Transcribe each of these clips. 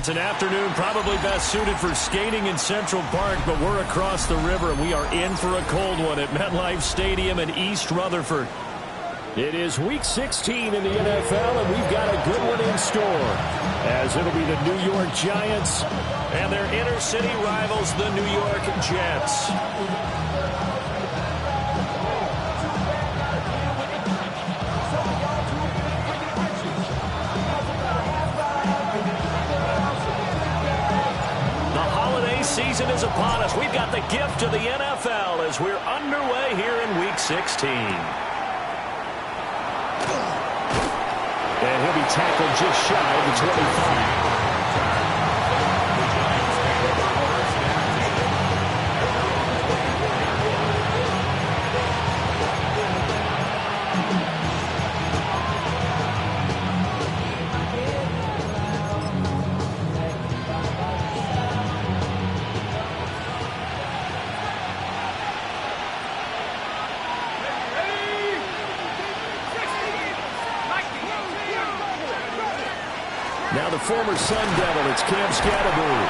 It's an afternoon probably best suited for skating in Central Park, but we're across the river, and we are in for a cold one at MetLife Stadium in East Rutherford. It is Week 16 in the NFL, and we've got a good one in store, as it'll be the New York Giants and their inner-city rivals, the New York Jets. Season is upon us. We've got the gift of the NFL as we're underway here in Week 16. And he'll be tackled just shy of the 25. Now the former Sun Devil, it's Cam Scatterbroo.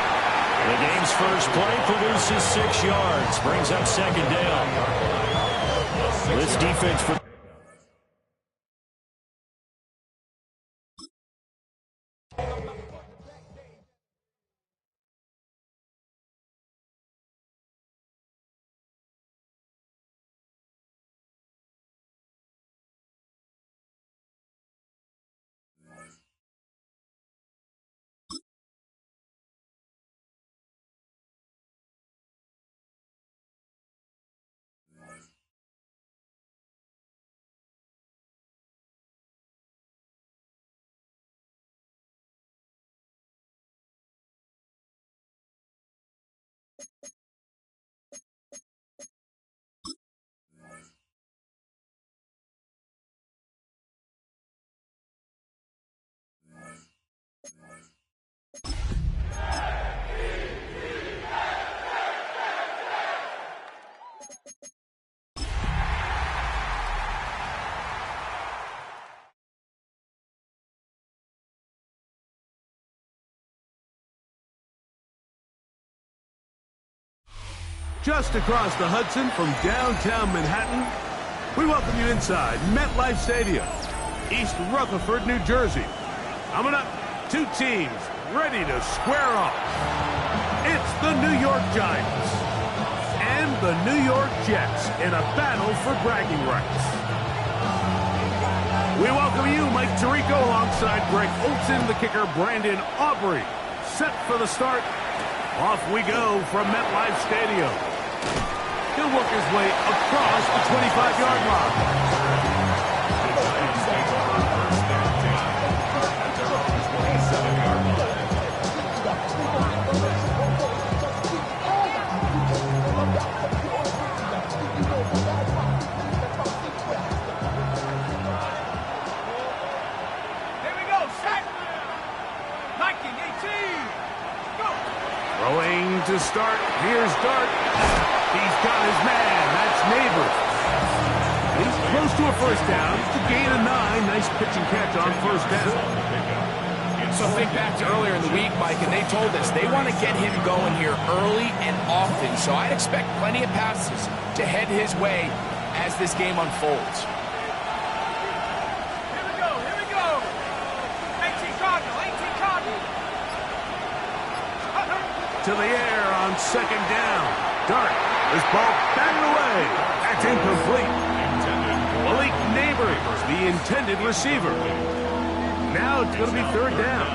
The game's first play produces 6 yards, brings up second down. This defense for just across the Hudson from downtown Manhattan, we welcome you inside MetLife Stadium, East Rutherford, New Jersey. Coming up, two teams ready to square off. It's the New York Giants and the New York Jets in a battle for bragging rights. We welcome you, Mike Tirico, alongside Greg Olson, the kicker, Brandon Aubrey. Set for the start. Off we go from MetLife Stadium. He'll work his way across the 25-yard line. Here we go, set. 19-18. Go. Throwing to start. Here's Dart. He's got his man. That's Neighbors. He's close to a first down. It's a gain of 9. Nice pitch and catch on first down. So think back to earlier in the week, Mike, and they told us they want to get him going here early and often. So I'd expect plenty of passes to head his way as this game unfolds. Here we go, here we go. 18 Cardinal, 18 Cardinal. To the air on second down. Dart. This ball batted away. That's incomplete. Malik Neighbors, the intended receiver. Now it's going to be third down.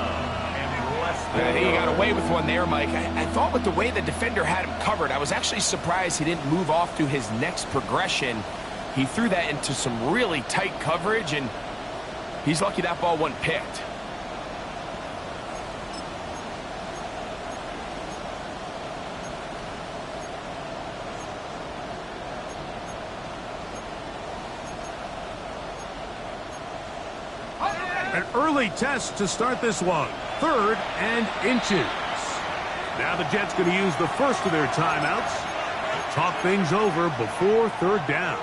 He got away with one there, Mike. I thought with the way the defender had him covered, I was actually surprised he didn't move off to his next progression. He threw that into some really tight coverage, and he's lucky that ball wasn't picked. An early test to start this one. 3rd and inches. Now the Jets going to use the first of their timeouts to talk things over before 3rd down.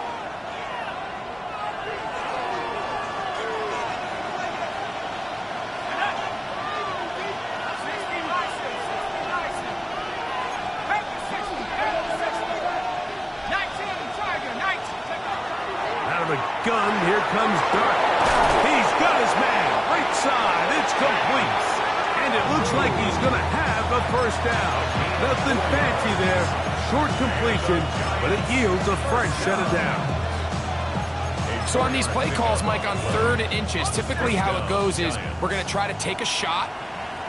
Gun, here comes Dart. He's got his man. Right side, it's complete. And it looks like he's going to have a first down. Nothing fancy there. Short completion, but it yields a fresh set of downs. So on these play calls, Mike, on 3rd and inches, typically how it goes is we're going to try to take a shot.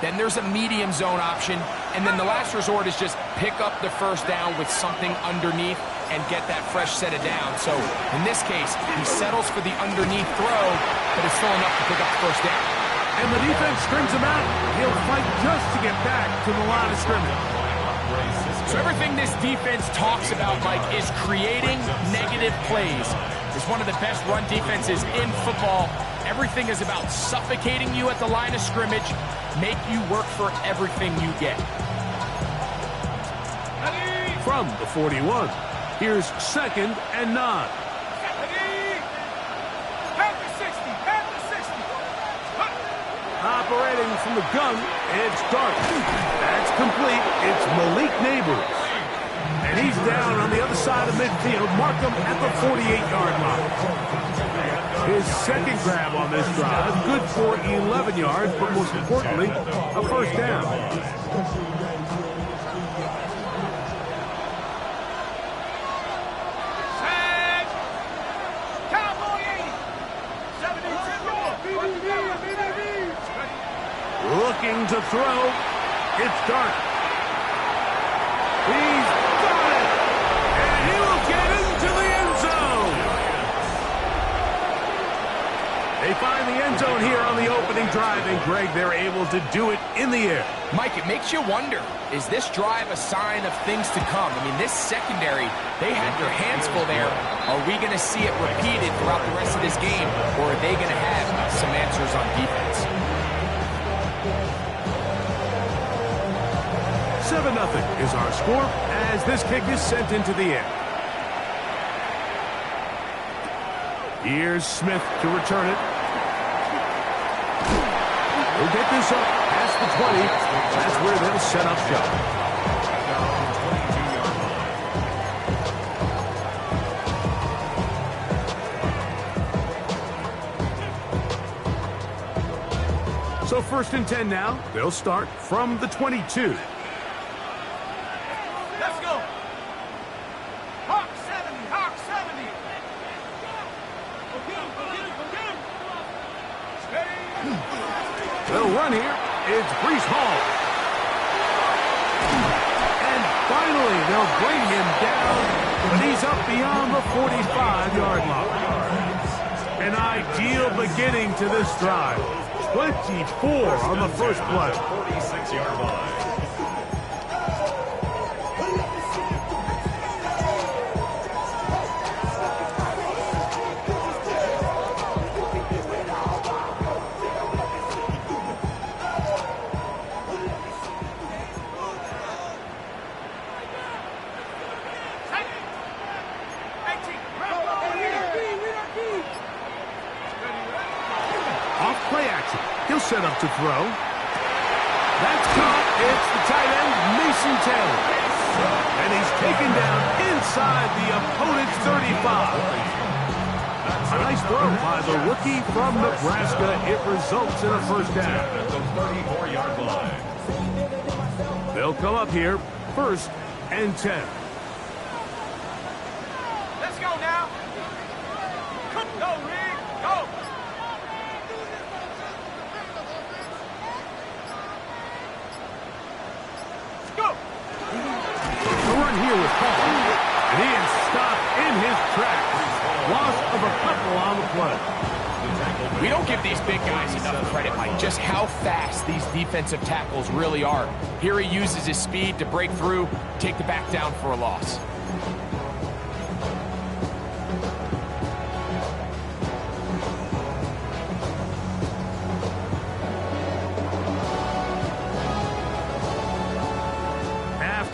Then there's a medium zone option. And then the last resort is just pick up the first down with something underneath and get that fresh set of downs. So in this case, he settles for the underneath throw, but it's still enough to pick up the first down. And the defense strings him out. He'll fight just to get back to the line of scrimmage. So everything this defense talks about, Mike, is creating negative plays. It's one of the best run defenses in football. Everything is about suffocating you at the line of scrimmage, make you work for everything you get. From the 41. Here's 2nd and 9. Operating from the gun, it's Dart. That's complete. It's Malik Neighbors. And he's down on the other side of midfield. Mark him at the 48-yard line. His second grab on this drive, good for 11 yards, but most importantly, a first down. Looking to throw. It's Dart. He's got it. And he will get into the end zone. They find the end zone here on the opening drive, and Greg, they're able to do it in the air. Mike, it makes you wonder, is this drive a sign of things to come? I mean, this secondary, they had their hands full there. Are we going to see it repeated throughout the rest of this game, or are they going to have some answers on defense? 7-0 is our score as this kick is sent into the air. Here's Smith to return it. We'll get this up past the 20. That's where they'll set up shop. So 1st and 10 now. They'll start from the 22. Let's go. Hawk 70, Hawk 70. Go get him, go get him, go get him. Steady. They'll run here. It's Breece Hall. And finally, they'll bring him down, but he's up beyond the 45-yard line. An ideal beginning to this drive. 24 on the first play. 46-yard line. Play action. He'll set up to throw. That's caught. It's the tight end, Mason Taylor. And he's taken down inside the opponent's 35. A nice throw by the rookie from Nebraska. It results in a first down. At the 34-yard line. They'll come up here, 1st and 10. Let's go now. Go, Rick. Go. Here with Paul, and he is stopped in his tracks. Loss of a couple on the play. We don't give these big guys enough credit, Mike, just how fast these defensive tackles really are. Here he uses his speed to break through, take the back down for a loss.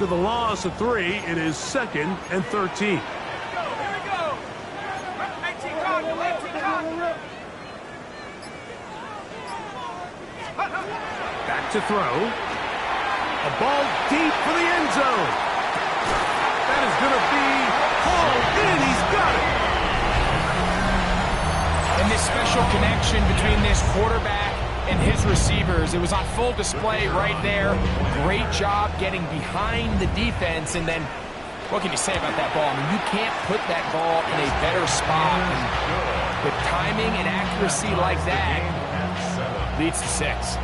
After the loss of 3, it is 2nd and 13. Here we go. 18 Cardinal, 18 Cardinal. Back to throw. A ball deep for the end zone. That is going to be hauled in. He's got it. And this special connection between this quarterback and his receivers, it was on full display right there. Great job getting behind the defense. And then, what can you say about that ball? I mean, you can't put that ball in a better spot. And with timing and accuracy like that, leads to 6.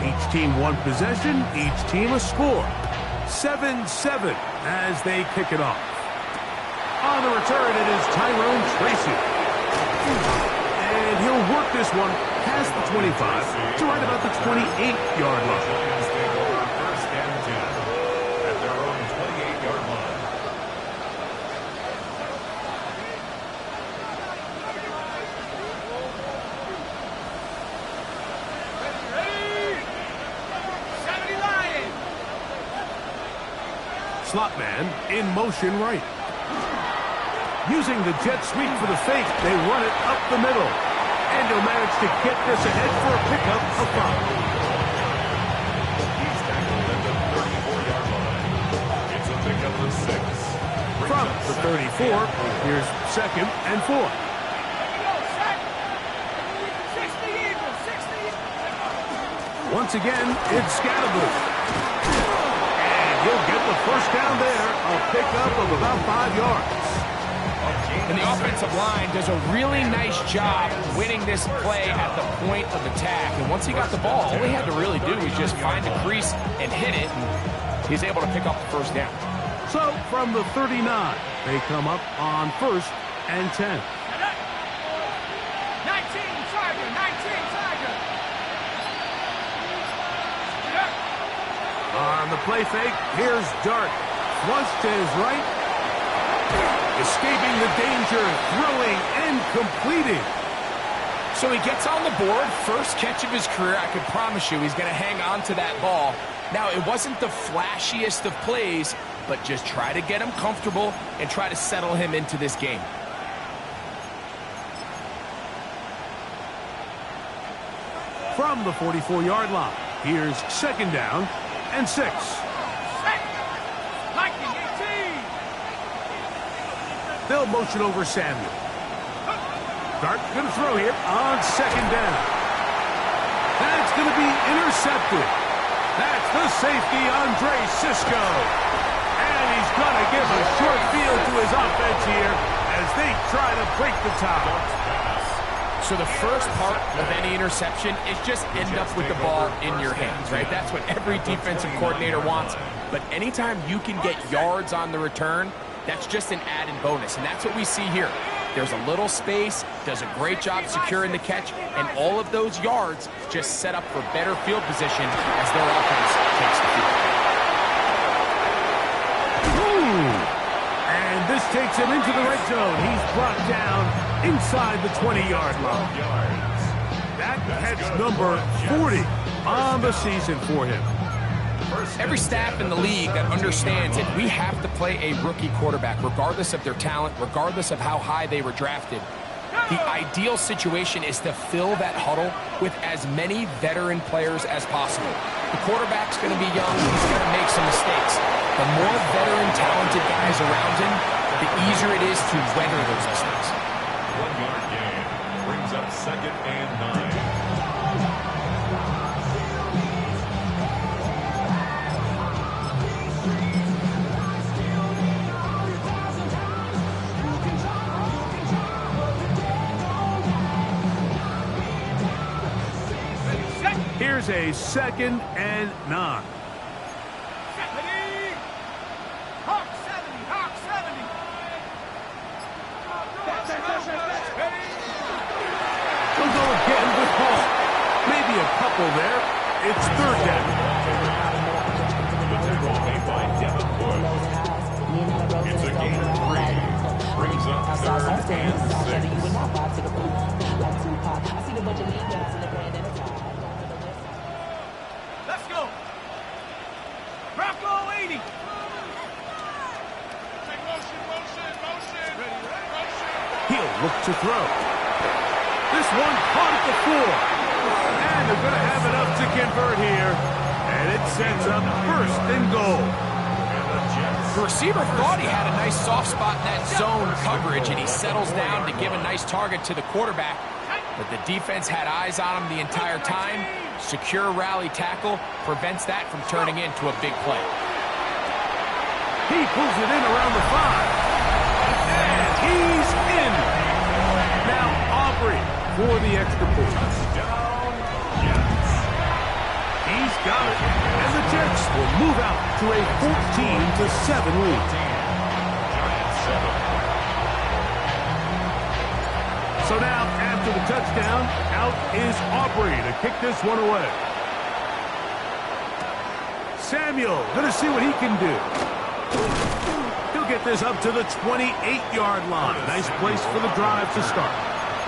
Each team one possession, each team a score. 7-7 as they kick it off. On the return, it is Tyrone Tracy. And he'll work this one past the 25 to right about the 28-yard line. First and 10 at their own 28-yard line. Slot man in motion right. Using the jet sweep for the fake, they run it up the middle. And he'll manage to get this ahead for a pickup of 5. He's tackled at the 34-yard line. It's a pickup of 6. From the 34, here's 2nd and 4. 60 Eagles, 60 Eagles. Once again, it's Scatterbush. And he'll get the first down there, a pickup of about 5 yards. And the offensive line does a really nice job winning this play at the point of attack. And once he got the ball, all he had to really do was just find the crease and hit it. And he's able to pick up the first down. So from the 39, they come up on 1st and 10. 19 Tiger, 19 Tiger. On the play fake, here's Dart. Flush to his right. Escaping the danger, throwing and completing. So he gets on the board, first catch of his career. I can promise you he's going to hang on to that ball. Now, it wasn't the flashiest of plays, but just try to get him comfortable and try to settle him into this game. From the 44-yard line, here's 2nd down and 6. They'll motion over Samuel. Dart going to throw here on 2nd down. That's going to be intercepted. That's the safety, Andre Sisco. And he's going to give a short field to his offense here as they try to break the tie. So the first part of any interception is just end up with the ball in your hands, right? That's what every defensive coordinator wants. But anytime you can get yards on the return, that's just an added bonus, and that's what we see here. There's a little space, does a great job securing the catch, and all of those yards just set up for better field position as their offense takes the field. And this takes him into the red zone. He's brought down inside the 20-yard line. That's number 40 on the season for him. Every staff in the league that understands it, we have to play a rookie quarterback, regardless of their talent, regardless of how high they were drafted. The ideal situation is to fill that huddle with as many veteran players as possible. The quarterback's going to be young. He's going to make some mistakes. The more veteran, talented guys around him, the easier it is to weather those mistakes. 1-yard gain brings up 2nd and 9. Here's a 2nd and 9. Hawk 70, Hawk 70. He'll go again with Hall. Maybe a couple there. It's 3rd down. The tackle made by Devin Wood. It's a gain of 3. Brings up 3rd and 6. go. Rocco 80. He'll look to throw. This one caught at the 4. And they're going to have enough to convert here. And it sets up first and goal. The receiver thought he had a nice soft spot in that zone coverage, and he settles down to give a nice target to the quarterback. But the defense had eyes on him the entire time. Secure rally tackle prevents that from turning into a big play. He pulls it in around the 5. And he's in. Now Aubrey for the extra point. He's got it. And the Jets will move out to a 14-7 lead. So now, after the touchdown, out is Aubrey to kick this one away. Samuel going to see what he can do. He'll get this up to the 28-yard line. Nice place for the drive to start.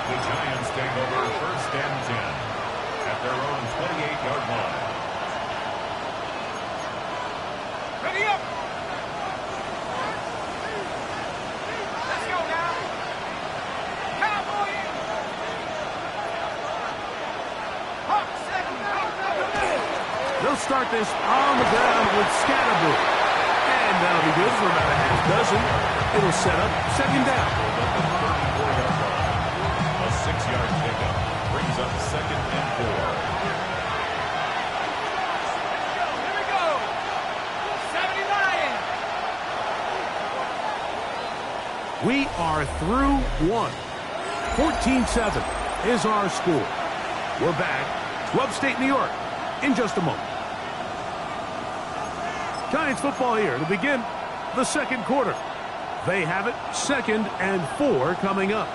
The Giants take over first and 10 at their own 28-yard line. Ready up. Let's go now. Cowboy in. Hawk 7. They'll start this on the ground with Scatterboo. And that'll be good for about a half dozen. It'll set up second down. A 6-yard pickup brings up second and 4. Here we go. 79. We are through one. 14-7 is our score. We're back to upstate New York in just a moment. Giants football here to begin the second quarter. They have it, 2nd and 4 coming up.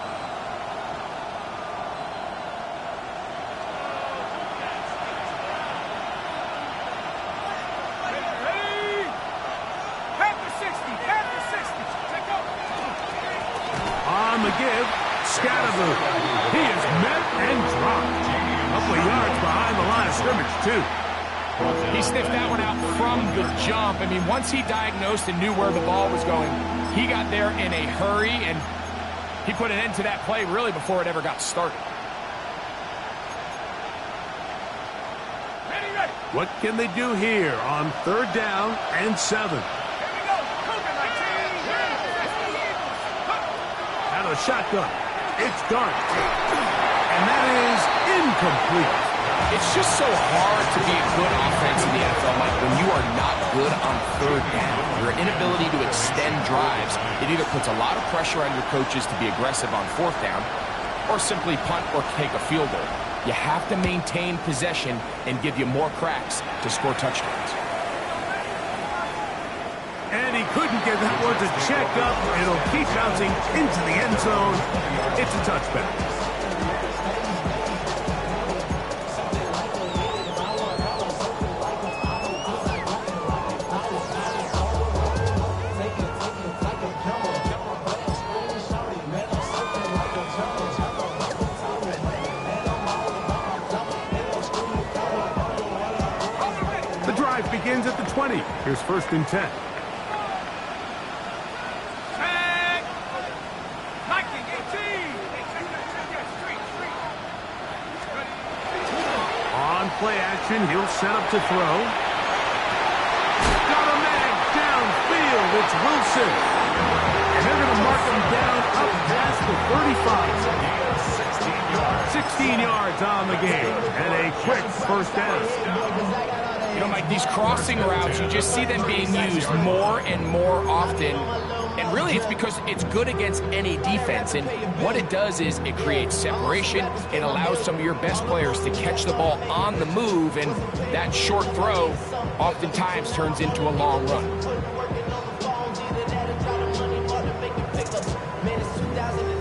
Ready. Panther 60. Panther 60. Take over. On the give, Scatterboo. He is met and dropped. A couple of yards behind the line of scrimmage, too. He sniffed that one out from the jump. I mean, once he diagnosed and knew where the ball was going, he got there in a hurry, and he put an end to that play really before it ever got started. Ready, ready. What can they do here on 3rd down and 7? Here we go. Cougar 19. Out of the shotgun. It's Dart. And that is incomplete. It's just so hard to be a good offense in the NFL, Mike, when you are not good on 3rd down. Your inability to extend drives, it either puts a lot of pressure on your coaches to be aggressive on 4th down, or simply punt or take a field goal. You have to maintain possession and give you more cracks to score touchdowns. And he couldn't get that one to check up. It'll keep bouncing into the end zone. It's a touchback. The drive begins at the 20. Here's 1st and 10. Play action, he'll set up to throw. Got a man downfield, it's Wilson. And they're going to mark him down up past the 35. 16 yards on the game, and a quick first down. You know, Mike, these crossing routes, you just see them being used more and more often. And really, it's because it's good against any defense. And what it does is it creates separation. It allows some of your best players to catch the ball on the move. And that short throw oftentimes turns into a long run.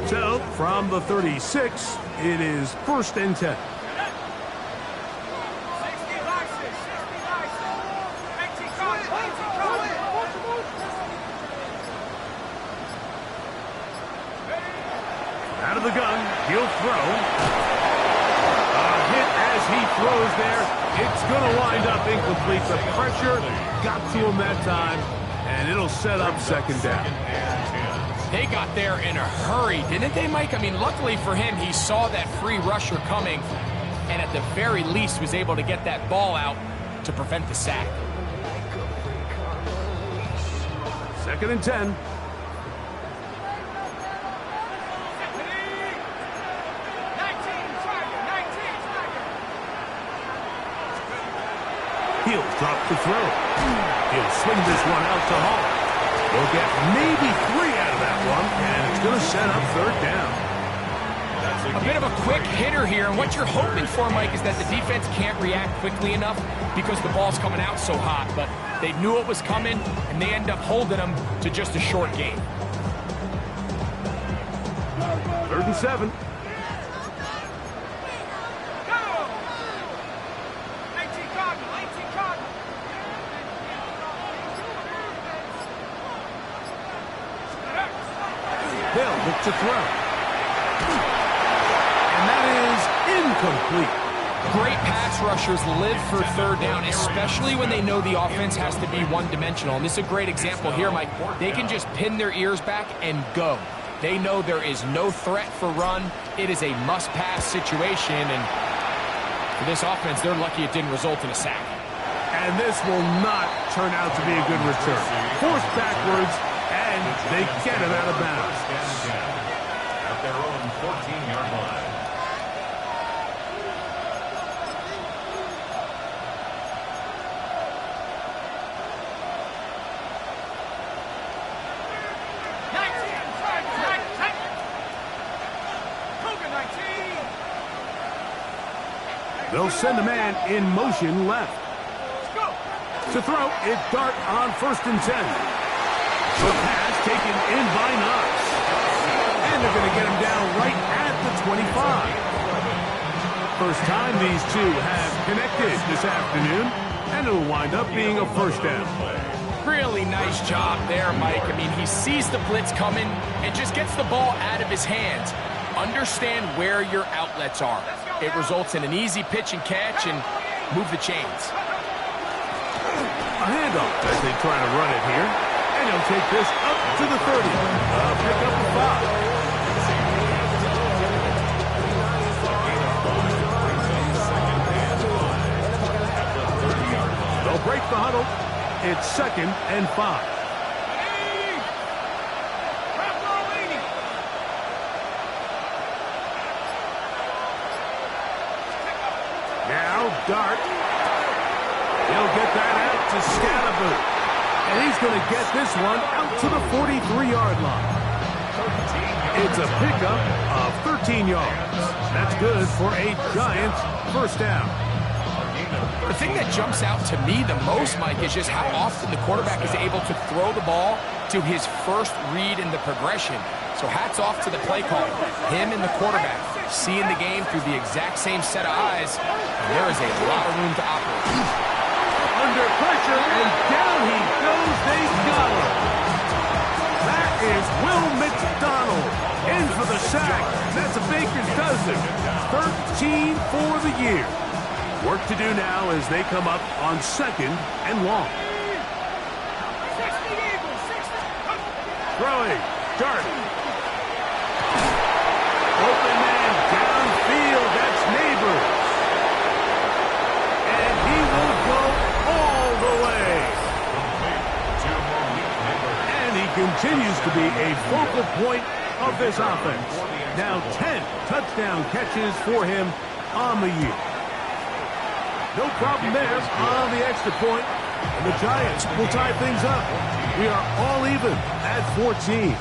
So, from the 36, it is 1st and 10. Out of the gun, he'll throw. A hit as he throws there. It's going to wind up incomplete. The pressure got to him that time, and it'll set up second down. They got there in a hurry, didn't they, Mike? I mean, luckily for him, he saw that free rusher coming, and at the very least was able to get that ball out to prevent the sack. 2nd and 10. He'll drop the throw. He'll swing this one out to Hall. He'll get maybe 3 out of that one, and it's going to set up 3rd down. A bit of a quick hitter here, and what you're hoping for, Mike, is that the defense can't react quickly enough because the ball's coming out so hot, but they knew it was coming, and they end up holding them to just a short gain. 3rd and 7. They'll look to throw. And that is incomplete. Great pass rushers live for 3rd down, especially when they know the offense has to be one-dimensional. And this is a great example here, Mike. They can just pin their ears back and go. They know there is no threat for run. It is a must-pass situation. And for this offense, they're lucky it didn't result in a sack. And this will not turn out to be a good return. Forced backwards, and they get it out of bounds. At their own 14-yard line. They'll send a man in motion left. To throw, it Dart on 1st and 10. The pass taken in by Knox. And they're going to get him down right at the 25. First time these two have connected this afternoon, and it'll wind up being a 1st down. Really nice job there, Mike. I mean, he sees the blitz coming and just gets the ball out of his hands. Understand where your outlets are. It results in an easy pitch and catch and move the chains. A handoff as they try to run it here. And he'll take this up to the 30. Pick up the 5. They'll break the huddle. It's 2nd and 5. Now Dart. He'll get that out to Scalaboo. And he's going to get this one out to the 43-yard line. It's a pickup of 13 yards. That's good for a Giants 1st down. The thing that jumps out to me the most, Mike, is just how often the quarterback is able to throw the ball to his first read in the progression. So hats off to the play call. Him and the quarterback seeing the game through the exact same set of eyes. And there is a lot of room to operate. Under pressure, and down he goes. They got him. That is Will McDonald in for the sack. That's a baker's dozen. 13 for the year. Work to do now as they come up on 2nd and long. Throwing. Dart. Open man downfield. That's Neighbors. And he will go all the way. And he continues to be a focal point of this offense. Now 10 touchdown catches for him on the year. No problem there on the extra point. And the Giants will tie things up. We are all even at 14.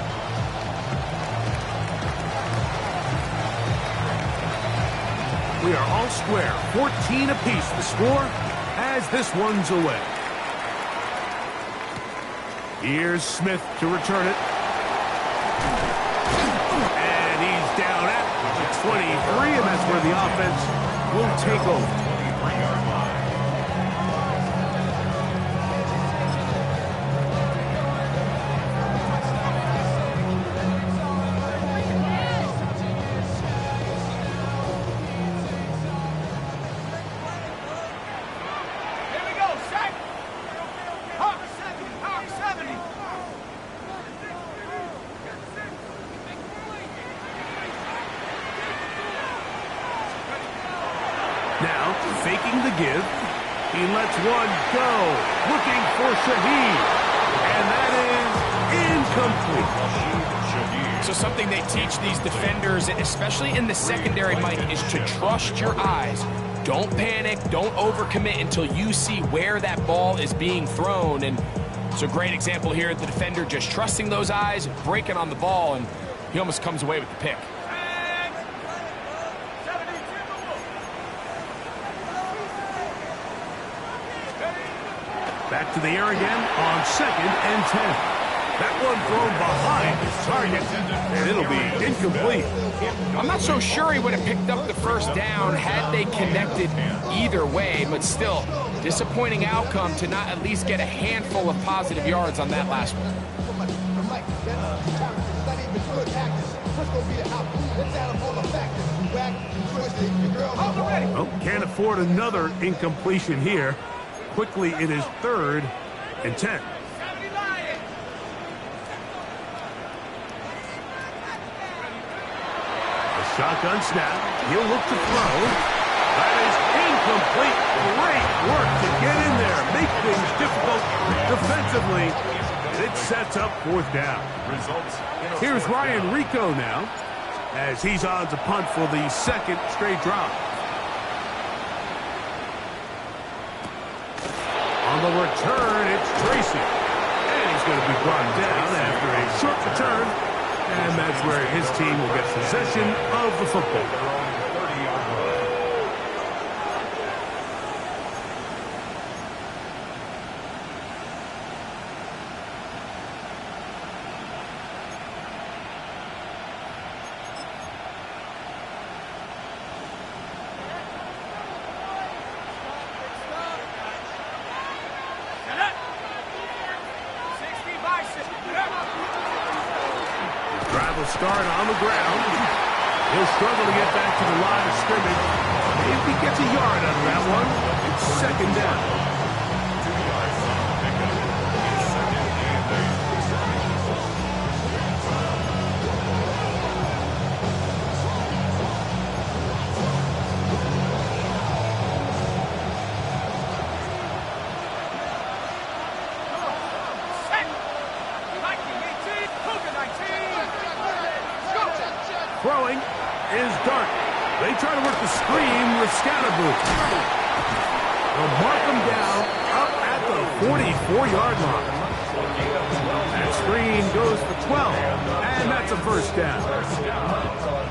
We are all square. 14 apiece the score as this one's away. Here's Smith to return it. And he's down at the 23, and that's where the offense will take over. faking the give. He lets one go, looking for Shaheed. And that is incomplete. So something they teach these defenders, especially in the secondary, Mike, is to trust your eyes. Don't panic, don't overcommit until you see where that ball is being thrown. And it's a great example here of the defender just trusting those eyes, breaking on the ball, and he almost comes away with the pick. Back to the air again on 2nd and 10. That one thrown behind his target, and it'll be incomplete. I'm not so sure he would have picked up the first down had they connected either way, but still, disappointing outcome to not at least get a handful of positive yards on that last one. Well, can't afford another incompletion here. Quickly, it is 3rd and 10. Shotgun snap. He'll look to throw. That is incomplete. Great work to get in there. Make things difficult defensively. And it sets up 4th down. Here's Ryan Rico now, as he's on to punt for the 2nd straight drop. On the return, it's Tracy. And he's going to be brought down after a short return. And that's where his team will get possession of the football. Start on the ground. He'll struggle to get back to the line of scrimmage. If he gets a yard out of that one, it's 2nd down. Throwing is Dart. They try to work the screen with Scatterboo. They'll mark him down up at the 44-yard line. That screen goes for 12, and that's a 1st down.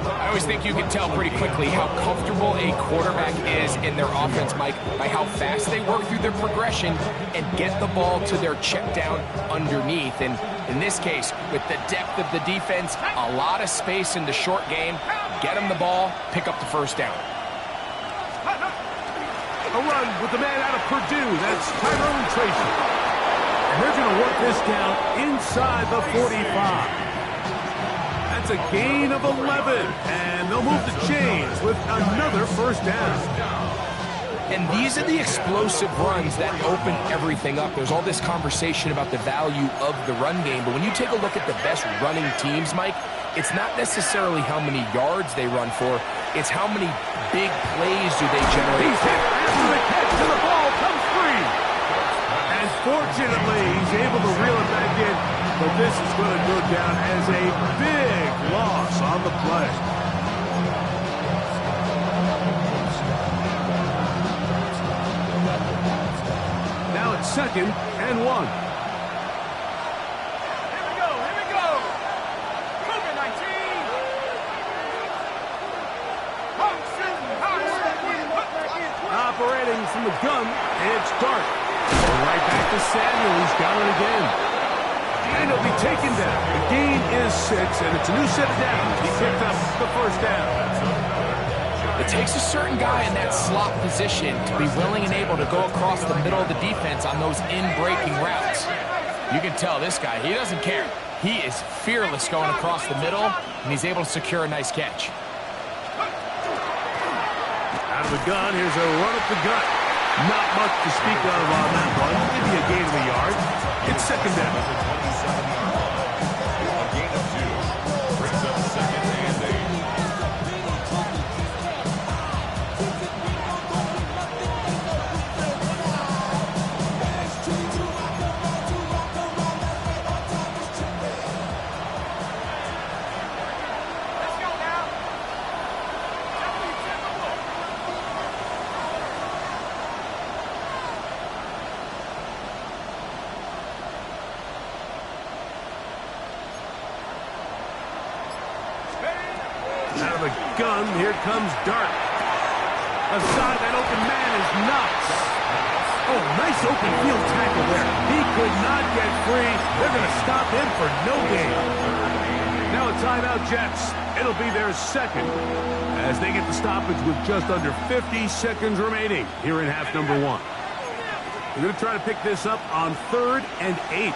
I always think you can tell pretty quickly how comfortable a quarterback is in their offense, Mike, by how fast they work through their progression and get the ball to their check down underneath. And in this case, with the depth of the defense, a lot of space in the short game, get them the ball, pick up the 1st down. A run with the man out of Purdue. That's Tyrone Tracy. And they're going to work this down inside the 45. That's a gain of 11. And they'll move the chains with another 1st down. And these are the explosive runs that open everything up. There's all this conversation about the value of the run game, but when you take a look at the best running teams, Mike, it's not necessarily how many yards they run for, it's how many big plays do they generate. He's hit after the catch, and the ball comes free. And fortunately, he's able to reel it back in, but this is going to go down as a big loss on the play. Now it's 2nd and 1. Here we go, here we go. Cougar 19. Operating from the gun, it's Dart. Right back to Samuel, he's got it again. And he'll be taken down. The gain is 6, and it's a new set of downs. He picked up the 1st down. It takes a certain guy in that slot position to be willing and able to go across the middle of the defense on those in-breaking routes. You can tell this guy, he doesn't care. He is fearless going across the middle, and he's able to secure a nice catch. Out of the gun, here's a run up the gut. Not much to speak of on that one. Maybe a gain of a yard. It's 2nd down. A gain of 2 brings up 2nd and 8. Out of the gun, here comes Dart. Aside that open man is Knox. Oh, nice open field tackle there. He could not get free. They're going to stop him for no gain. Now a timeout, Jets. It'll be their second as they get the stoppage with just under 50 seconds remaining here in half number one. They're going to try to pick this up on 3rd and 8.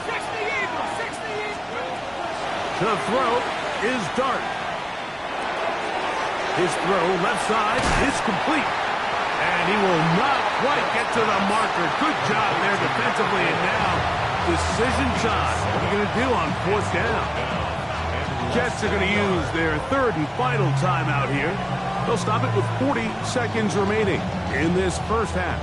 60 Eagles, 60 Eagles. To throw is Dart. His throw left side is complete. And he will not quite get to the marker. Good job there defensively. And now decision time. What are you going to do on 4th down? Jets are going to use their 3rd and final timeout here. They'll stop it with 40 seconds remaining in this first half.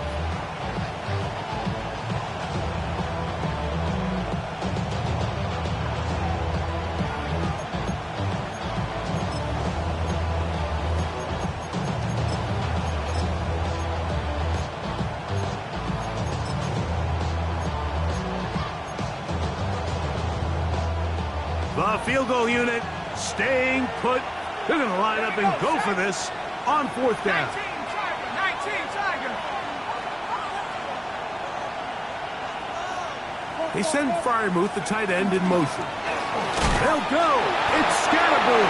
The field goal unit staying put. They're going to line up and go for this on 4th down. 19 Tiger. They send Fryermuth, the tight end, in motion. They'll go. It's Scatterboo.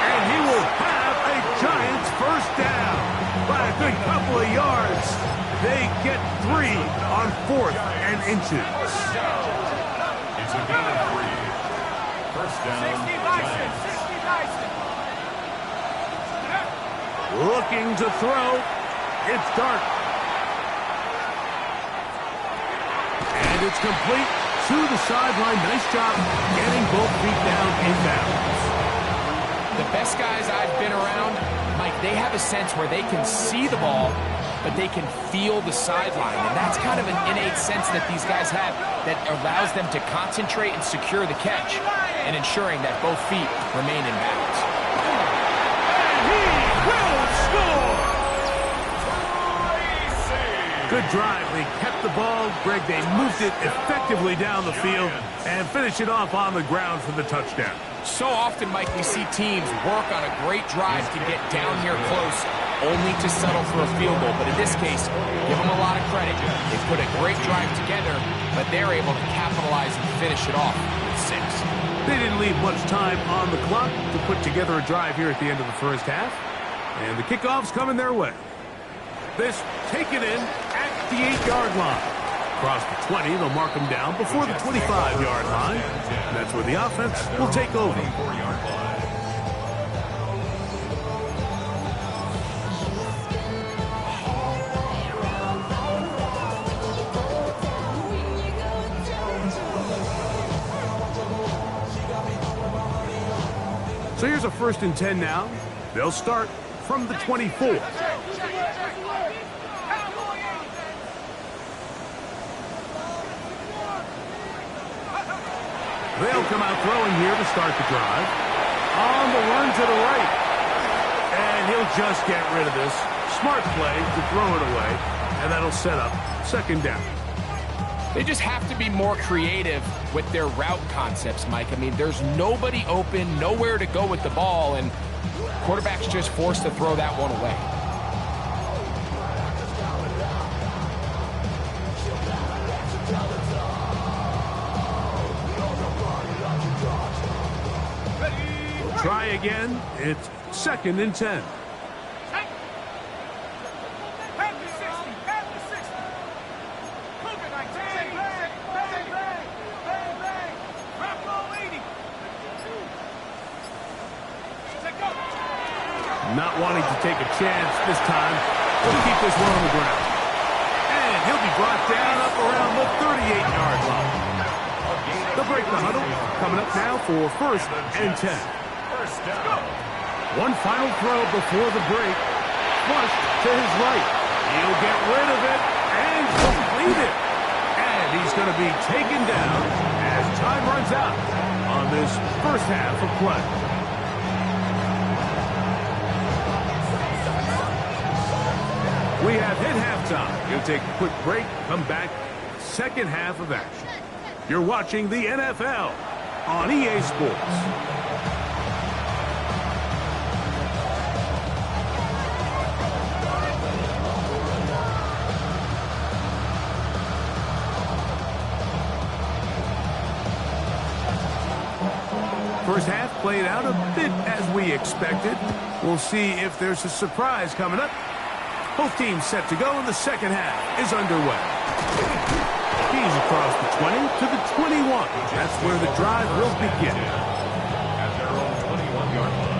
And he will have a Giants first down by a good couple of yards. They get 3 on 4th and inches. It's a gain of 3. First down, 60 Bison, 60 Bison. Looking to throw. It's Dart. And it's complete to the sideline. Nice job getting both feet down inbounds. The best guys I've been around, Mike, they have a sense where they can see the ball, but they can feel the sideline. And that's kind of an innate sense that these guys have that allows them to concentrate and secure the catch and ensuring that both feet remain in bounds. And he will score! Good drive. They kept the ball. Greg, they moved it effectively down the field and finish it off on the ground for the touchdown. So often, Mike, we see teams work on a great drive to get down here close, only to settle for a field goal. But in this case, give them a lot of credit. They put a great drive together, but they're able to capitalize and finish it off with 6. They didn't leave much time on the clock to put together a drive here at the end of the first half. And the kickoff's coming their way. This taken in at the 8-yard line. Across the 20, they'll mark them down before the 25-yard line. And that's where the offense will take over. 24-yard line. So here's a 1st and 10 now. They'll start from the 24. They'll come out throwing here to start the drive. On the run to the right. And he'll just get rid of this. Smart play to throw it away. And that'll set up 2nd down. They just have to be more creative with their route concepts, Mike. I mean, there's nobody open, nowhere to go with the ball, and quarterback's just forced to throw that one away. Try again. It's 2nd and 10. Not wanting to take a chance this time. We'll keep this one on the ground. And he'll be brought down up around the 38-yard line. They'll break the huddle. Coming up now for 1st and 10. One final throw before the break. Flushed to his right. He'll get rid of it and complete it. And he's going to be taken down as time runs out on this first half of play. We have hit halftime. We'll take a quick break, come back, 2nd half of action. You're watching the NFL on EA Sports. half played out a bit as we expected. We'll see if there's a surprise coming up. Both teams set to go, and the second half is underway. He's across the 20 to the 21. That's where the drive will begin. At their own 21-yard line.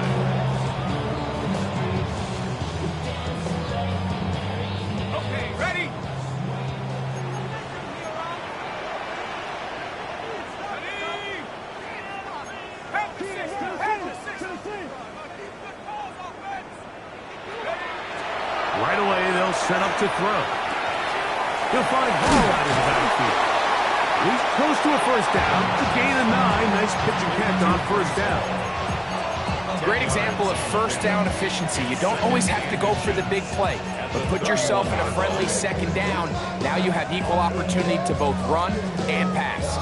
Okay, ready? Right away, they'll set up to throw. He'll find Hall out in the backfield. He's close to a first down. A gain of 9. Nice pitch and catch on first down. Great example of first down efficiency. You don't always have to go for the big play, but put yourself in a friendly second down. Now you have equal opportunity to both run and pass.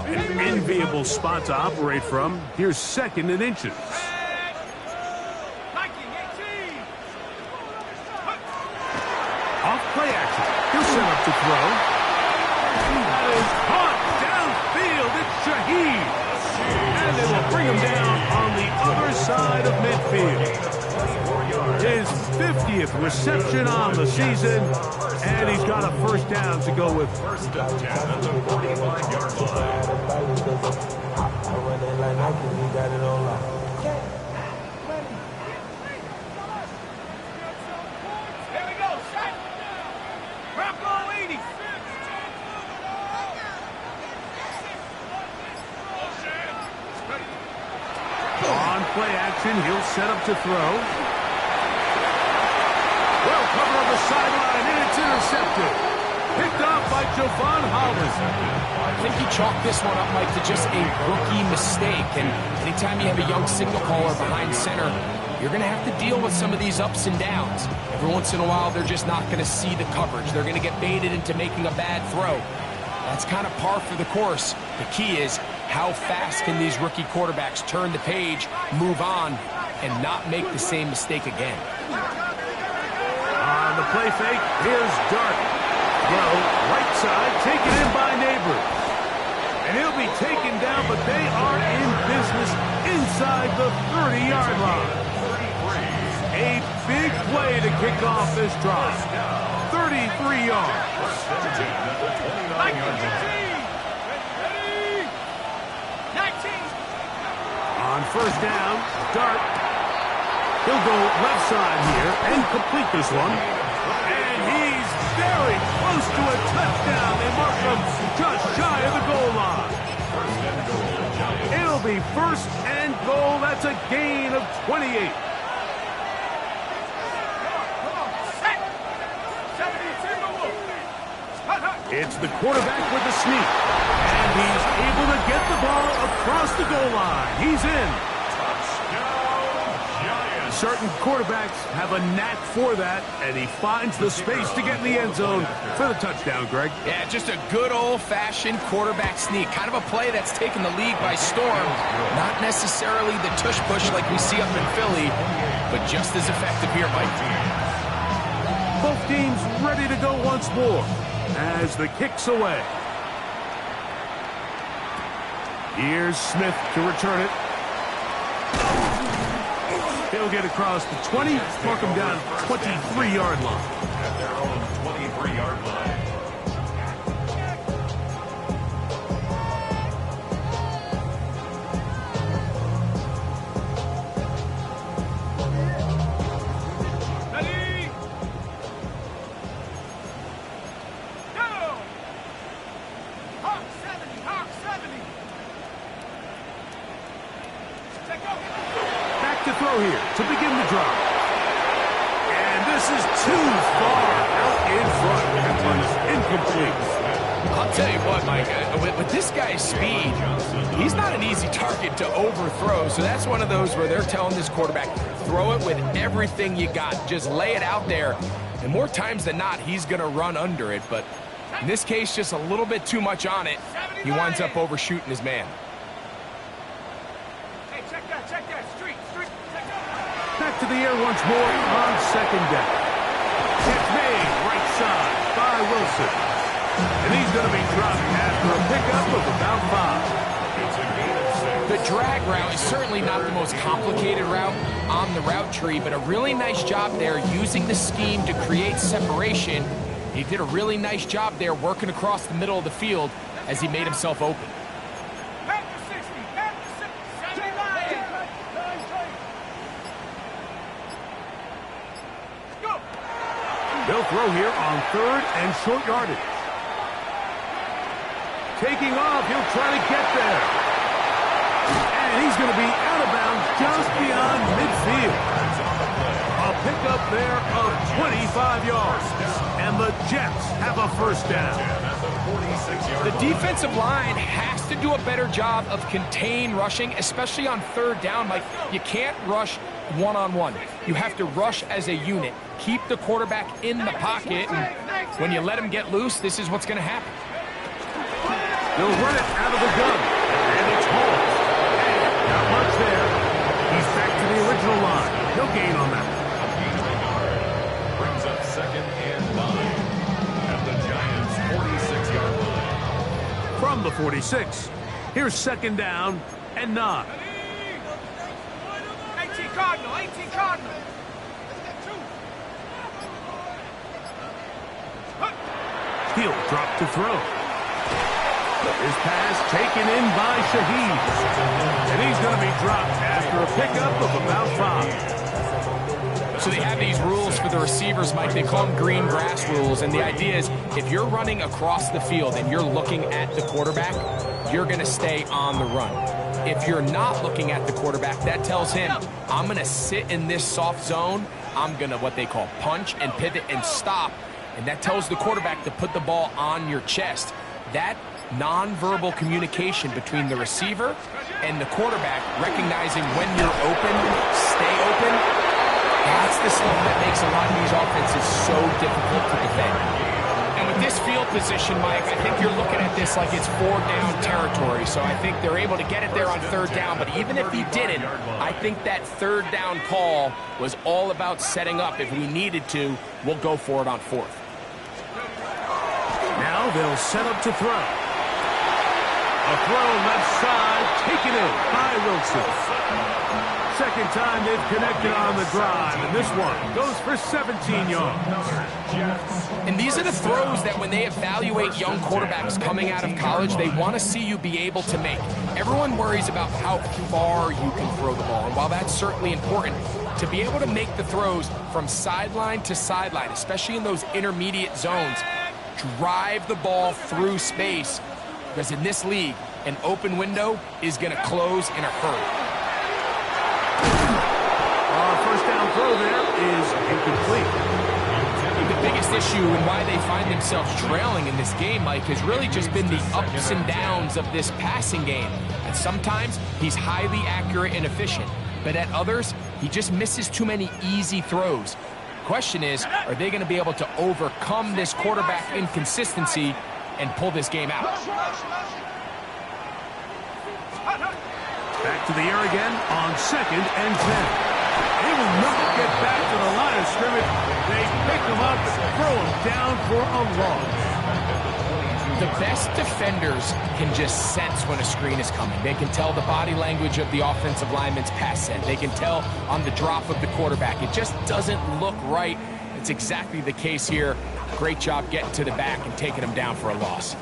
An enviable spot to operate from. Here's second and inches. Off play action. He'll set up to throw. That is caught downfield. It's Shaheed. And they will bring him down on the other side of midfield. His 50th reception on the season, and he's got a first down to go with. First and 10 at the 45-yard line. Here we go, set. Bronco 80. On play action, he'll set up to throw. Well covered on the sideline, and it's intercepted. Picked off by Javon Holland. I think he chalked this one up, Mike, to just a rookie mistake. And anytime you have a young signal caller behind center, you're going to have to deal with some of these ups and downs. Every once in a while, they're just not going to see the coverage. They're going to get baited into making a bad throw. That's kind of par for the course. The key is, how fast can these rookie quarterbacks turn the page, move on, and not make the same mistake again? On the play fake, here's Dart. Throw, right side, taken in by Neighbors. And he'll be taken down, but they are in business inside the 30-yard line. A big play to kick off this drive. 33 yards. First and 10 at the 29-yard line. On first down, Dart. He'll go left side here and complete this one. And he's very close to a touchdown. They mark him just shy of the goal line. First and goal, Giants. It'll be first and goal. That's a gain of 28. It's the quarterback with the sneak. And he's able to get the ball across the goal line. He's in. Touchdown, Giants. Certain quarterbacks have a knack for that, and he finds the space to get in the end zone for the touchdown, Greg. Yeah, just a good old-fashioned quarterback sneak. Kind of a play that's taken the league by storm. Not necessarily the tush-push like we see up in Philly, but just as effective here, Mike. Both teams ready to go once more as the kick's away. Here's Smith to return it. He'll get across the 20, mark him down 23-yard line. At their own 23-yard line. Ready? Go! Hawk 70, Hawk 70. Let go. Back to throw here to begin the drive. And this is too far out in front. That one's incomplete. I'll tell you what, Mike, with this guy's speed, he's not an easy target to overthrow. So that's one of those where they're telling this quarterback, throw it with everything you got. Just lay it out there. And more times than not, he's going to run under it. But in this case, just a little bit too much on it. He winds up overshooting his man. Hey, check that, street, check that. Back to the air once more on second down. Catch made, right side, Wilson. And he's going to be dropped after a pickup of about 5. It's a gain of 6. The drag route is certainly not the most complicated route on the route tree, but a really nice job there using the scheme to create separation. He did a really nice job there working across the middle of the field as he made himself open. They'll throw here on 3rd and short yardage. Taking off, he'll try to get there. And he's going to be out of bounds just beyond midfield. A pickup there of 25 yards. And the Jets have a first down. The defensive line has to do a better job of contain rushing, especially on 3rd down. Like, you can't rush one-on-one. You have to rush as a unit. Keep the quarterback in the pocket, and when you let him get loose, this is what's going to happen. They'll run it out of the gun, and it's home. And not much there. He's back to the original line. No gain on that. Brings up 2nd and 9 at the Giants' 46-yard line. From the 46, here's 2nd down and 9. 18 Cardinal, 18 Cardinal. He'll drop to throw. His pass taken in by Shaheed. And he's going to be dropped after a pickup of about 5. So they have these rules for the receivers, Mike. They call them green grass rules. And the idea is if you're running across the field and you're looking at the quarterback, you're going to stay on the run. If you're not looking at the quarterback, that tells him, I'm going to sit in this soft zone. I'm going to what they call punch and pivot and stop. And that tells the quarterback to put the ball on your chest. That nonverbal communication between the receiver and the quarterback, recognizing when you're open, stay open, that's the stuff that makes a lot of these offenses so difficult to defend. And with this field position, Mike, I think you're looking at this like it's 4th-down territory. So I think they're able to get it there on 3rd down. But even if he didn't, I think that 3rd down call was all about setting up. If we needed to, we'll go for it on 4th. Now they'll set up to throw. A throw left side, taken in by Wilson. 2nd time they've connected on the drive, and this one goes for 17 yards. And these are the throws that when they evaluate young quarterbacks coming out of college, they want to see you be able to make. Everyone worries about how far you can throw the ball, and while that's certainly important, to be able to make the throws from sideline to sideline, especially in those intermediate zones, drive the ball through space, because in this league, an open window is going to close in a hurry. Our first down throw there is incomplete. The biggest issue and why they find themselves trailing in this game, Mike, has really just been the ups and downs of this passing game. And sometimes he's highly accurate and efficient, but at others, he just misses too many easy throws. Question is, are they going to be able to overcome this quarterback inconsistency and pull this game out? Back to the air again on 2nd and 10. They will not get back to the line of scrimmage. They pick him up and throw him down for a loss. The best defenders can just sense when a screen is coming. They can tell the body language of the offensive lineman's pass set. They can tell on the drop of the quarterback. It just doesn't look right. It's exactly the case here. Great job getting to the back and taking him down for a loss.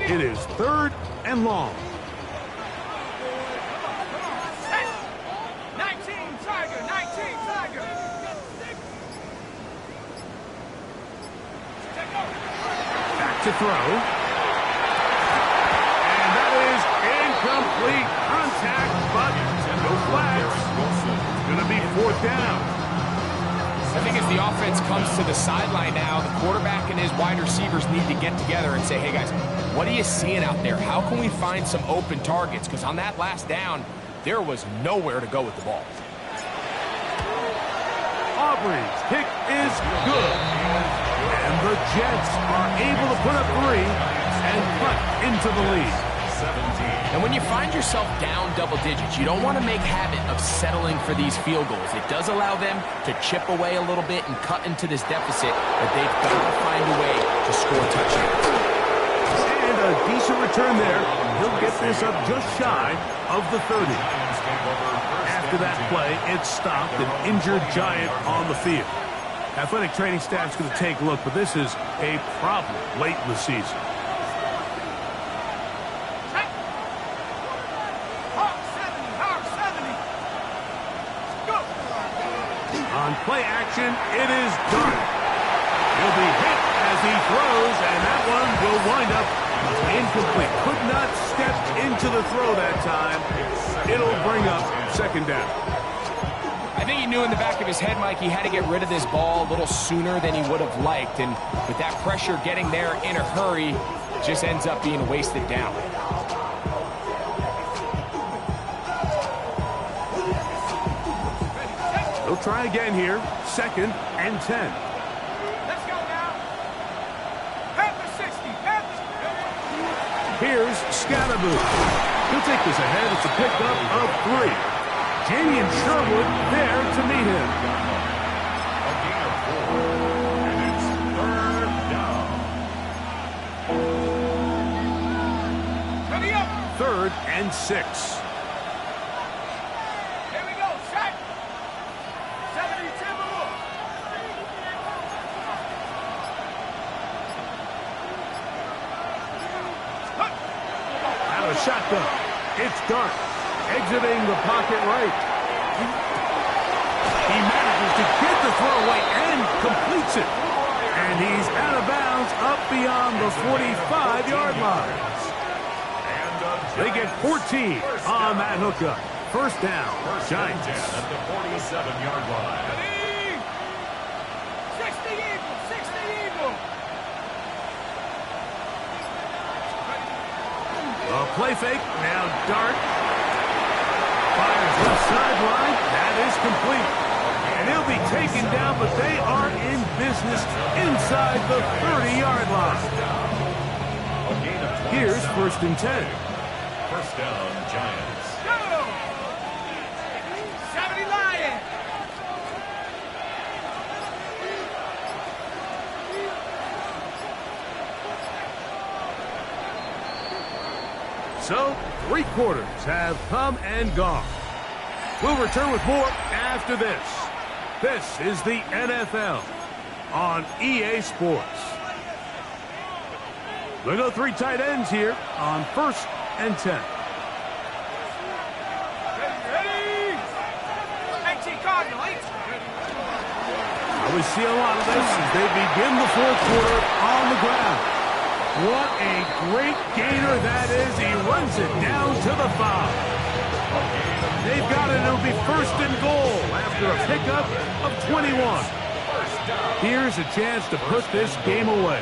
It is 3rd and long. 19 Tiger, 19 Tiger. Back to throw. And that is incomplete. Contact, but no flags. It's going to be 4th down. I think as the offense comes to the sideline now, the quarterback and his wide receivers need to get together and say, hey guys, what are you seeing out there? How can we find some open targets? Because on that last down, there was nowhere to go with the ball. Aubrey's kick is good. And the Jets are able to put up 3 and cut into the lead. 17. And when you find yourself down double digits, you don't want to make habit of settling for these field goals. It does allow them to chip away a little bit and cut into this deficit, but they've got to find a way to score touchdowns. And a decent return there. He'll get this up just shy of the 30. After that play, it stopped an injured Giant on the field. Athletic training staff's going to take a look, but this is a problem late in the season. On play action, it is done. He'll be hit as he throws, and that one will wind up incomplete. Could not step into the throw that time. It'll bring up second down. I think he knew in the back of his head, Mike, he had to get rid of this ball a little sooner than he would have liked. And with that pressure getting there in a hurry, just ends up being a wasted down. He'll try again here. 2nd and 10. Let's go now. Panther 60. Here's Scatterboo. He'll take this ahead. It's a pickup of 3. Jamie and Sherwood there to meet him. A gain of 4. And it's 3rd down. Ready up. 3rd and 6. Here we go. Shot. 72 more. Out of shotgun. It's Dart. Exiting the pocket right. He manages to get the throw away and completes it. And he's out of bounds up beyond the 45-yard line. They get 14 on that hookup. First down, Giants. At the 47-yard line. Ready. 60 Eagle. 60 Eagle. A play fake. Now Dart fires left sideline. That is complete. And he'll be taken down, but they are in business inside the 30-yard line. Here's 1st and 10. First down, Giants. Go. 70 Lion. So, 3 quarters have come and gone. We'll return with more after this. This is the NFL on EA Sports. We'll go 3 tight ends here on 1st and 10. Ready. 18 Cardinal. 18. We see a lot of this as they begin the 4th quarter on the ground. What a great gainer that is. He runs it down to the 5. They've got it. It'll be 1st and goal after a pickup of 21. Here's a chance to put this game away.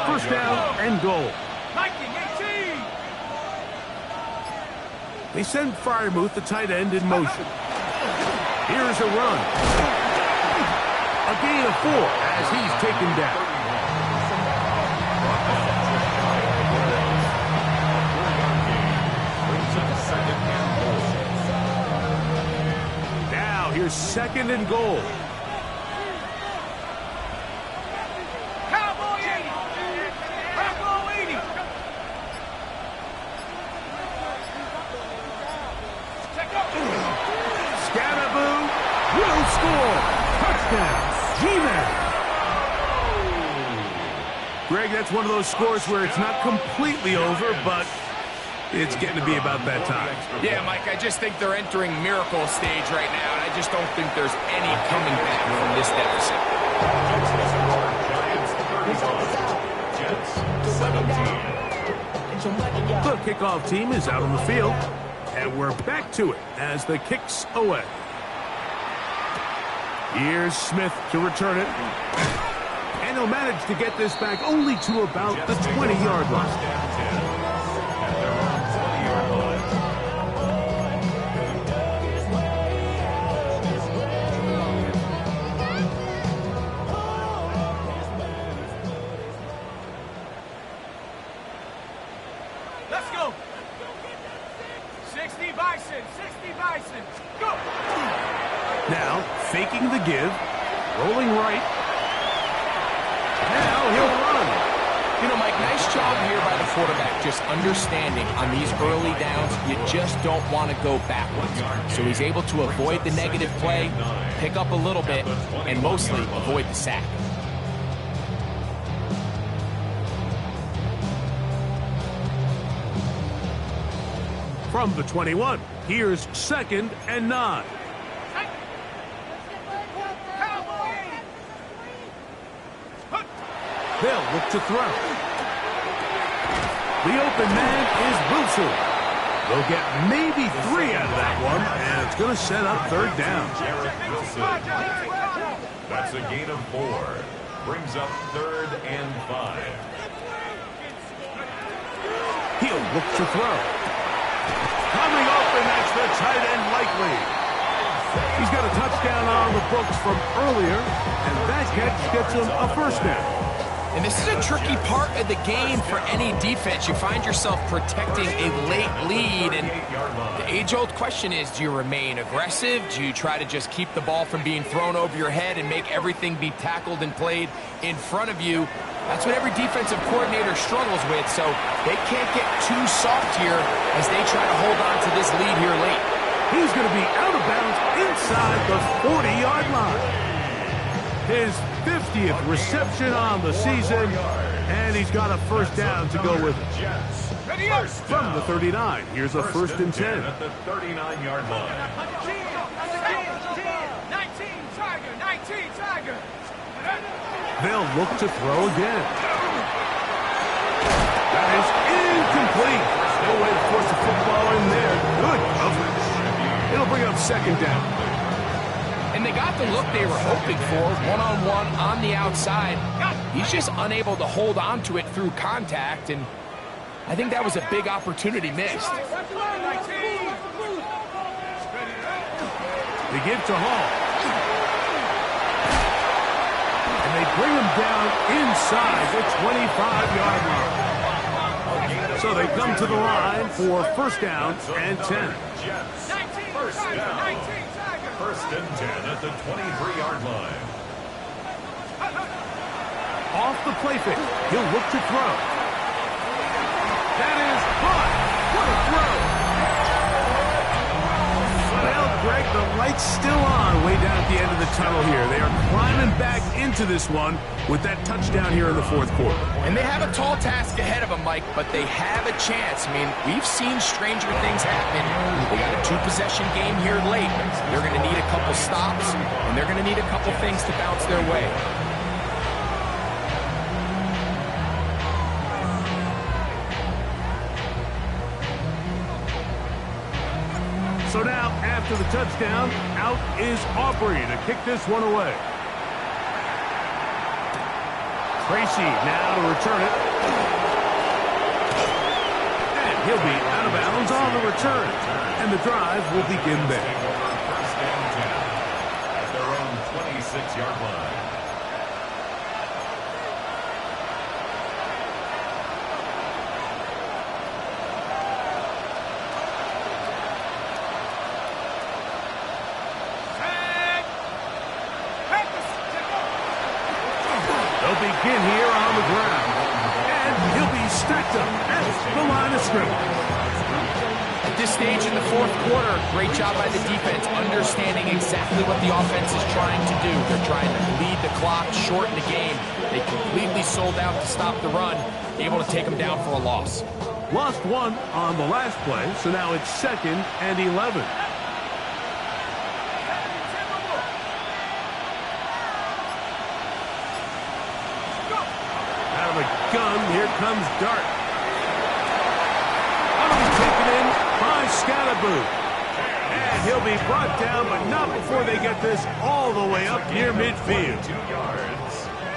1st down and goal. 19, 18. They send Freiermuth, the tight end, in motion. Here's a run. A gain of 4 as he's taken down. Now here's 2nd and goal. Cowboy 80. Cowboy 80. Check up. Scatterboo will score. Touchdown. G-Man. Greg, that's one of those scores where it's not completely over, but it's getting to be about that time. Yeah, Mike, I just think they're entering miracle stage right now, and I just don't think there's any coming back from this deficit. The kickoff team is out on the field, and we're back to it as the kick's away. Here's Smith to return it. And he'll manage to get this back only to about the 20-yard line. Let's go. Now, faking the give, rolling right. Now he'll run. You know, Mike, nice job here by the quarterback, just understanding on these early downs, you just don't want to go backwards. So he's able to avoid the negative play, pick up a little bit, and mostly avoid the sack. From the 21, here's 2nd and 9. They'll look to throw. The open man is Wilson. They'll get maybe 3 out of that one, and it's going to set up 3rd down. That's a gain of 4. Brings up 3rd and 5. He'll look to throw. Coming open, that's the tight end likely. He's got a touchdown on the books from earlier, and that catch gets him a 1st down. And this is a tricky part of the game for any defense. You find yourself protecting a late lead, and the age-old question is, do you remain aggressive? Do you try to just keep the ball from being thrown over your head and make everything be tackled and played in front of you? That's what every defensive coordinator struggles with, so they can't get too soft here as they try to hold on to this lead here late. He's going to be out of bounds inside the 40-yard line. His 50th reception on the season, and he's got a 1st down to go with it. From the 39, here's a 1st and 10. At the 39-yard line. 19 Tiger. They'll look to throw again. That is incomplete. No way to force the football in there. Good coverage. It'll bring up 2nd down. And they got the look they were hoping for, one-on-one on the outside. He's just unable to hold on to it through contact, and I think that was a big opportunity missed. They give to Hall. And they bring him down inside the 25-yard line. So they come to the line for 1st down and 10. 1st down. 1st and 10 at the 23-yard line. Off the play fake, he'll look to throw. That is caught. What a throw. Well, Greg, the light's still on way down at the end of the tunnel here. They are climbing back into this one with that touchdown here in the 4th quarter. And they have a tall task ahead of them, Mike, but they have a chance. I mean, we've seen stranger things happen. They got a 2-possession game here late. They're going to need a couple stops, and they're going to need a couple things to bounce their way. So now, after the touchdown, out is Aubrey to kick this one away. Tracy now to return it. And he'll be out of bounds on the return. And the drive will begin there. 1st and 10 at their own 26-yard line. Begin here on the ground. And he'll be stacked up at the line of scrimmage. At this stage in the 4th quarter, great job by the defense, understanding exactly what the offense is trying to do. They're trying to lead the clock, shorten the game. They completely sold out to stop the run, able to take them down for a loss. Lost 1 on the last play, so now it's 2nd and 11. Gun, here comes Dart. That'll be taken in by Scalaboo. And he'll be brought down, but not before they get this all the way up near midfield.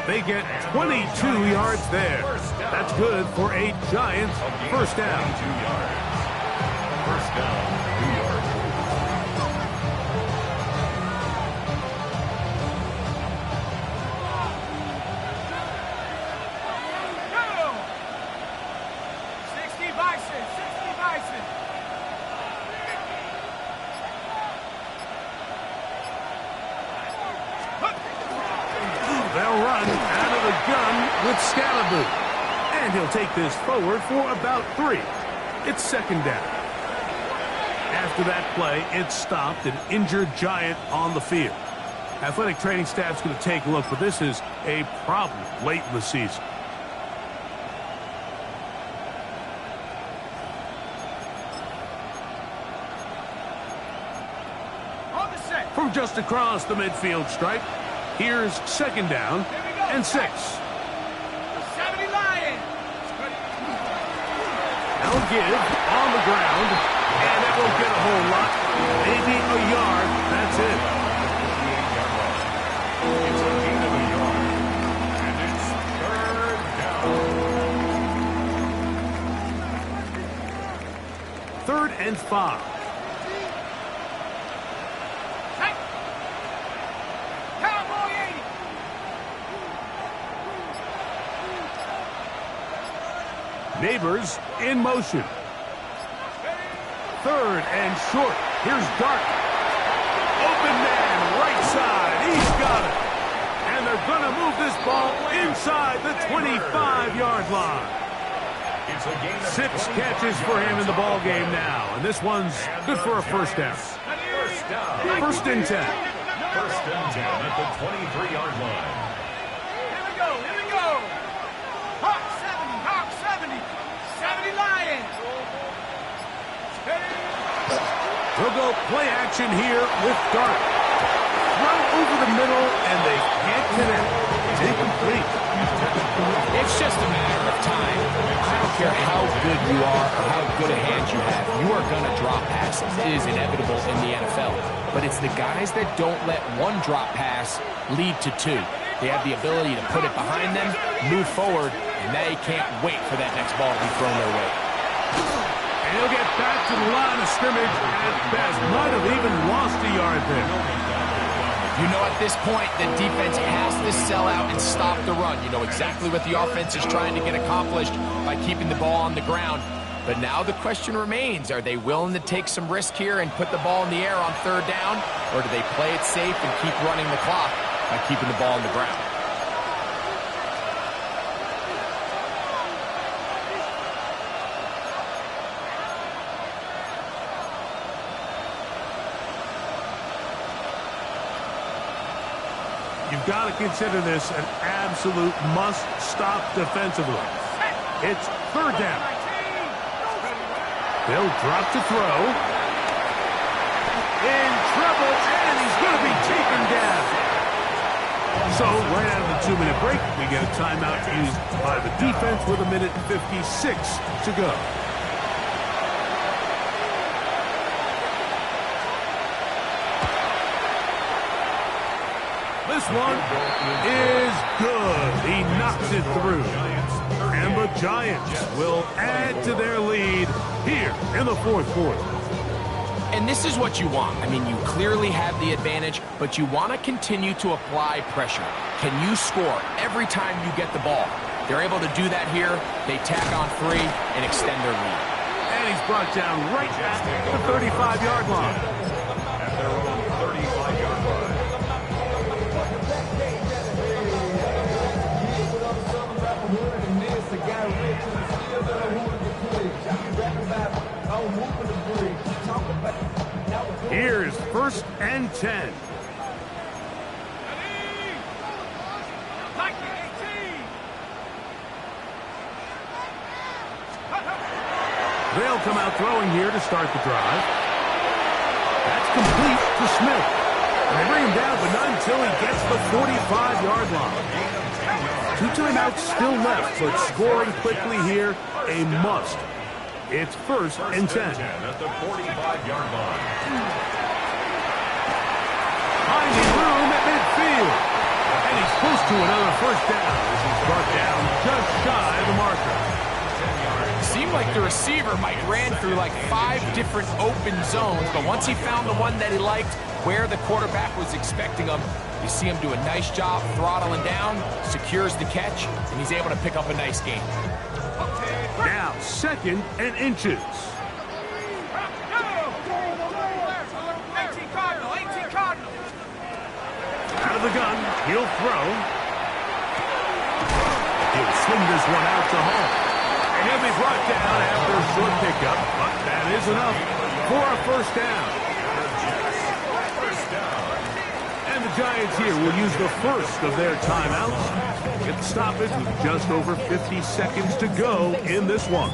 They get 22 yards there. That's good for a Giants 1st down. 1st down, New York. run out of the gun with Scalaboo. And he'll take this forward for about 3. It's second down. After that play, it stopped an injured Giant on the field. Athletic training staff's going to take a look, but this is a problem late in the season. From just across the midfield stripe, here's second down and 6. 70 Lions. They'll give on the ground, and it won't get a whole lot. Maybe a yard. That's it. It's a gain of a yard. And it's 3rd down. 3rd and 5. Cowboy 80. Neighbors in motion. 3rd and short. Here's Dart. Open man, right side. He's got it. And they're going to move this ball inside the 25-yard line. It's a gain of 6 catches for him in the ball game now. And this one's good for a first down. First down. 1st and 10. 1st and 10 at the 23-yard line. Here we go. Here we go. Hawk 70. Hawk 70. 70 Lions. We'll go play action here with Dart. Throw over the middle, and they can't connect. It's incomplete. It's just a matter of time. I don't care how good you are or how good a hand you have. You are going to drop passes. It is inevitable in the NFL. But it's the guys that don't let one drop pass lead to 2. They have the ability to put it behind them, move forward, and they can't wait for that next ball to be thrown their way. And he'll get back to the line of scrimmage at best. Might have even lost a yard there. You know, at this point, the defense has to sell out and stop the run. You know exactly what the offense is trying to get accomplished by keeping the ball on the ground. But now the question remains, are they willing to take some risk here and put the ball in the air on 3rd down? Or do they play it safe and keep running the clock by keeping the ball on the ground? You've got to consider this an absolute must-stop defensively. It's 3rd down. They'll drop to throw. In trouble, and he's going to be taken down. So, right out of the 2-minute break, we get a timeout used by the defense with 1:56 to go. This one is good. He knocks it through. And the Giants will add to their lead here in the 4th quarter. And this is what you want. I mean, you clearly have the advantage, but you want to continue to apply pressure. Can you score every time you get the ball? They're able to do that here. They tack on 3 and extend their lead. And he's brought down right at the 35-yard line. At their own 35-yard line. Here's 1st and 10. They'll come out throwing here to start the drive. That's complete to Smith. And they bring him down, but not until he gets the 45-yard line. 2 timeouts still left, but scoring quickly here, a must. It's 1st and 10. At the 45-yard line. Finding room at midfield. And he's close to another 1st down as he's brought down just shy of the marker. Seemed like the receiver, Mike, ran through like 5 different open zones, but once he found the one that he liked, where the quarterback was expecting him, you see him do a nice job throttling down, secures the catch, and he's able to pick up a nice gain. Now 2nd and inches. 18 Cardinal. 18 Cardinal. Out of the gun, he'll throw. swing this one out to home. And he'll be brought down after a short pickup, but that is enough for a first down. And the Giants here will use the first of their timeouts. Get the stoppage with just over 50 seconds to go in this one.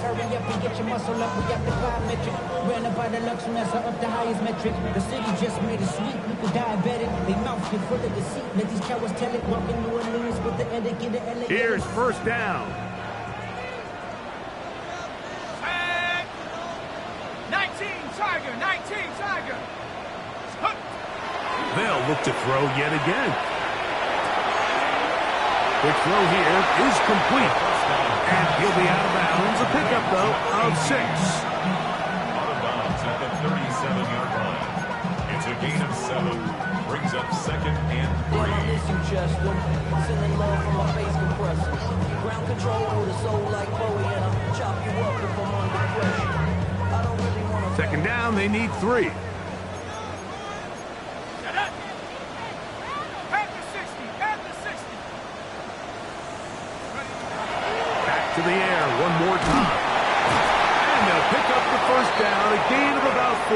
Hurry up and get your muscle up, we got the biometric. Ran about the Lux Mesa up the highest metric. The city just made it sweet, people diabetic. They mouth get full of deceit. Let these cowards tell it, walking New Orleans with the etiquette of LA. Here's first down. 19 Tiger. They'll look to throw yet again. Quick throw here is complete. And he'll be out of bounds. A pickup, though, of 6. Out of bounds at the 37-yard line. It's a gain of 7. Brings up second and 3. I miss you, Chester. Sending love from my face compressor. Ground control with a soul like Bowie, and I'll chop you up if I'm under pressure. I don't really want to... Second down, they need 3. To the air one more time. And they'll pick up the first down, a gain of about 4.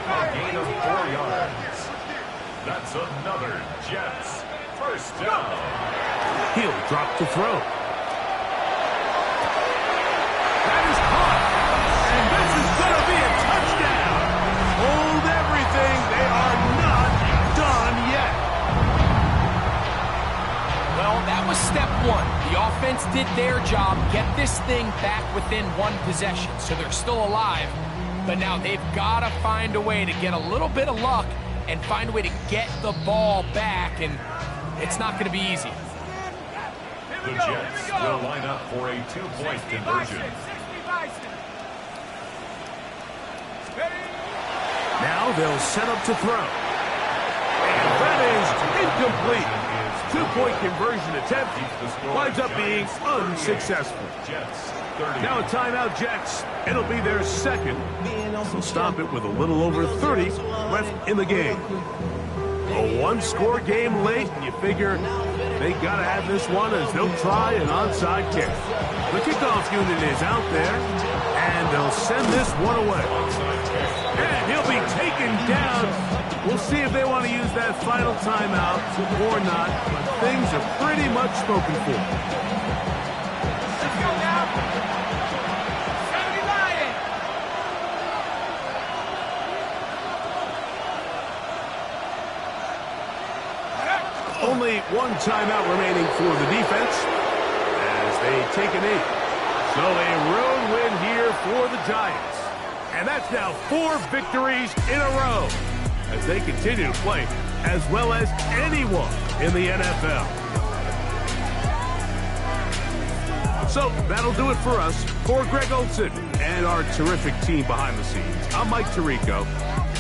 A gain of 4 yards. That's another Jets first down. He'll drop to throw. That is caught. And this is going to be a touchdown. Hold everything. They are not done yet. Well, that was step 1. The offense did their job, get this thing back within 1 possession, so they're still alive. But now they've got to find a way to get a little bit of luck and find a way to get the ball back, and it's not going to be easy. The Jets will line up for a 2-point conversion. Now they'll set up to throw. And that is incomplete. 2-point conversion attempt winds up being unsuccessful. Now a timeout, Jets. It'll be their second. They'll stop it with a little over 30 left in the game. A 1-score game late, and you figure they got to have this one as they'll try an onside kick. The kickoff unit is out there, and they'll send this one away. And he'll be taken down. We'll see if they want to use that final timeout or not, but things are pretty much spoken for. Let's go now. 70 Lion. Only one timeout remaining for the defense as they take a knee. So a road win here for the Giants. And that's now 4 victories in a row as they continue to play as well as anyone in the NFL. So that'll do it for us. For Greg Olson and our terrific team behind the scenes, I'm Mike Tirico.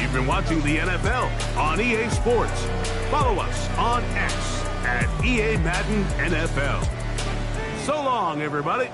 You've been watching the NFL on EA Sports. Follow us on X at EA Madden NFL. So long, everybody.